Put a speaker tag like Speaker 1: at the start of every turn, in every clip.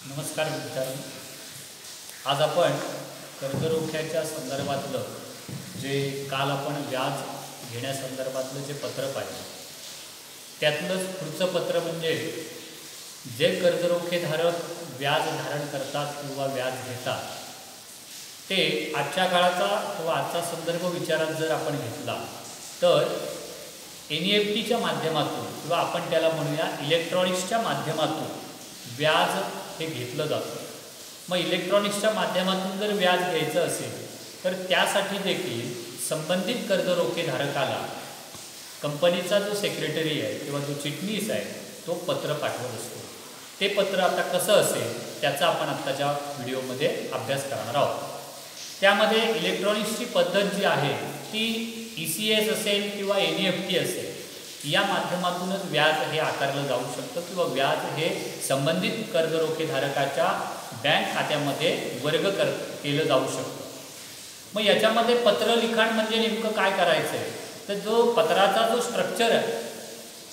Speaker 1: नमस्कार मित्रांनो, आज आपण कर्जरोख्याच्या संदर्भातलं जे काल आपण व्याज घेण्यासंदर्भातलं जे पत्र पाहिलं त्यातलंच पुढचं पत्र म्हणजे जे कर्जरोखेधारक व्याज धारण करतात किंवा व्याज घेतात ते आजच्या काळाचा किंवा आजचा संदर्भ विचारात जर आपण घेतला तर NEFTच्या माध्यमातून किंवा आपण त्याला म्हणूया इलेक्ट्रॉनिक्सच्या माध्यमातून व्याज हे घेतलं जातं। मग इलेक्ट्रॉनिक्सच्या माध्यमातून जर व्याज घ्यायचं असेल तर त्यासाठी देखील संबंधित कर्जरोखेधारकाला कंपनीचा जो सेक्रेटरी आहे किंवा जो चिटणीस आहे तो पत्र पाठवत असतो। ते पत्र आता कसं असेल त्याचा आपण आत्ताच्या व्हिडिओमध्ये अभ्यास करणार आहोत। त्यामध्ये इलेक्ट्रॉनिक्सची पद्धत जी आहे ती ECS असेल किंवा NEFT असेल या माध्यमातूनच व्याज हे आकारलं जाऊ शकतं किंवा व्याज हे संबंधित कर्जरोखेधारकाच्या बँक खात्यामध्ये वर्ग केलं जाऊ शकतं। मग याच्यामध्ये पत्र लिखाण म्हणजे नेमकं काय करायचं आहे तर जो पत्राचा जो स्ट्रक्चर आहे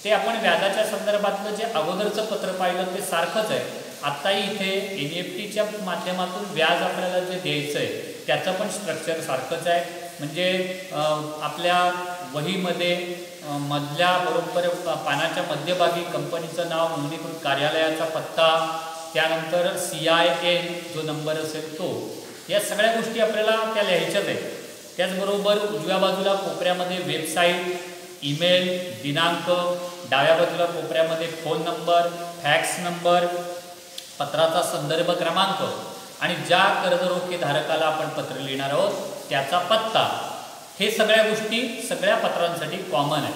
Speaker 1: ते आपण व्याजाच्या संदर्भातलं जे अगोदरचं पत्र पाहिलं ते सारखंच आहे। आत्ताही इथे NEFTच्या माध्यमातून व्याज आपल्याला जे द्यायचं आहे त्याचं पण स्ट्रक्चर सारखंच आहे। म्हणजे आपल्या वहीमध्ये मधल्या बरोबर पानाच्या मध्यभागी कंपनीचं नाव, नोंदणीकृत कार्यालयाचा पत्ता, त्यानंतर CIN जो नंबर असेल तो, या सगळ्या गोष्टी आपल्याला त्या लिहायच्याच आहेत। त्याचबरोबर उजव्या बाजूला कोपऱ्यामध्ये वेबसाईट, ईमेल, दिनांक, डाव्या बाजूला कोपऱ्यामध्ये फोन नंबर, फॅक्स नंबर, पत्राचा संदर्भ क्रमांक आणि ज्या कर्जरोखेधारकाला आपण पत्र लिहिणार आहोत त्याचा पत्ता, हे सगळ्या गोष्टी सगळ्या पत्रांसाठी कॉमन आहे।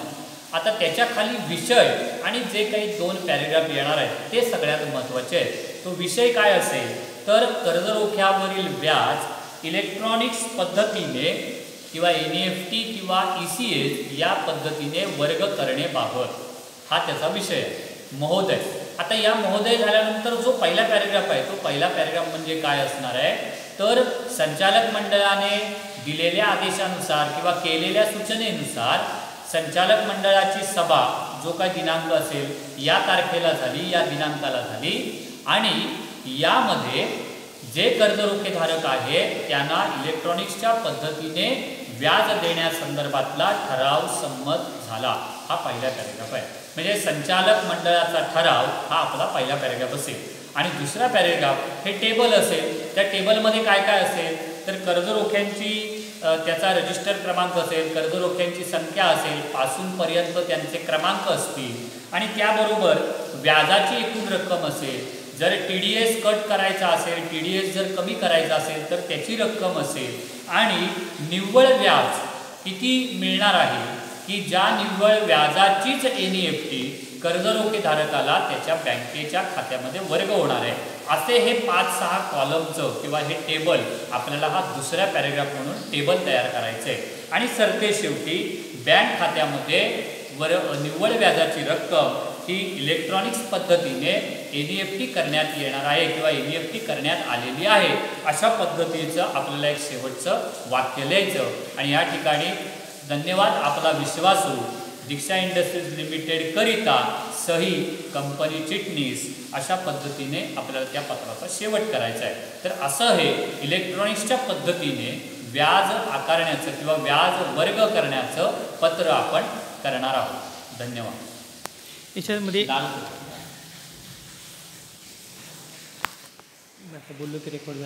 Speaker 1: आता त्याच्या खाली विषय आणि जे काही 2 पॅरेग्राफ येणार आहेत ते सगळ्यात महत्त्वाचे आहेत। तो विषय काय असेल तर कर्जरोख्यावरील व्याज इलेक्ट्रॉनिक्स पद्धतीने किंवा NEFT किंवा ECS या पद्धतीने वर्ग करण्याबाबत हा त्याचा विषय आहे। महोदय, आता या महोदय झाल्यानंतर जो पहिला पॅरेग्राफ आहे तो पहिला पॅरेग्राफ म्हणजे काय असणार आहे तर संचालक मंडळाने दिलेल्या आदेशानुसार किंवा केलेल्या सूचनेनुसार संचालक मंडळाची सभा जो काही दिनांक असेल या तारखेला झाली, या दिनांकाला झाली आणि यामध्ये जे कर्जरोखेधारक आहे त्यांना इलेक्ट्रॉनिक्सच्या पद्धतीने व्याज देण्यासंदर्भातला ठराव संमत झाला, हा पहिला पॅरेग्राफ आहे। म्हणजे संचालक मंडळाचा ठराव हा आपला पहिला पॅरेग्राफ असेल। आणि दुसरा पॅरेग्राफ हे टेबल असेल। त्या टेबलमध्ये काय काय असेल तर कर्जरोख्यांची त्याचा रजिस्टर क्रमांक असेल, कर्जरोख्यांची संख्या असेल, पासूनपर्यंत त्यांचे क्रमांक असतील आणि त्याबरोबर व्याजाची एकूण रक्कम असेल। जर TDS कट करायचा असेल, TDS जर कमी करायचा असेल तर त्याची रक्कम असेल आणि निव्वळ व्याज किती मिळणार आहे की ज्या निव्वळ व्याजाचीच NEFT कर्जरोखेधारकाला त्याच्या बँकेच्या खात्यामध्ये वर्ग होणार आहे। असे हे 5-6 कॉलमचं किंवा हे टेबल आपल्याला हा दुसऱ्या पॅरेग्राफ म्हणून टेबल तयार करायचं आहे। आणि सरतेशेवटी बँक खात्यामध्ये निव्वळ व्याजाची रक्कम ही इलेक्ट्रॉनिक्स पद्धतीने NEFT करण्यात येणार आहे किंवा NEFT करण्यात आलेली आहे, अशा पद्धतीचं आपल्याला एक शेवटचं वाक्य लिहायचं। आणि या ठिकाणी धन्यवाद आपला विश्वासू दीक्षा इंडस्ट्रीज लिमिटेड करिता सही कंपनी चिटणीस, अशा पद्धतीने आपल्याला त्या पत्राचा शेवट करायचा आहे। तर असं हे इलेक्ट्रॉनिक्सच्या पद्धतीने व्याज आकारण्याचं किंवा व्याज वर्ग करण्याचं पत्र आपण करणार आहोत। धन्यवाद।
Speaker 2: याच्यामध्ये बोललो की रेकॉर्ड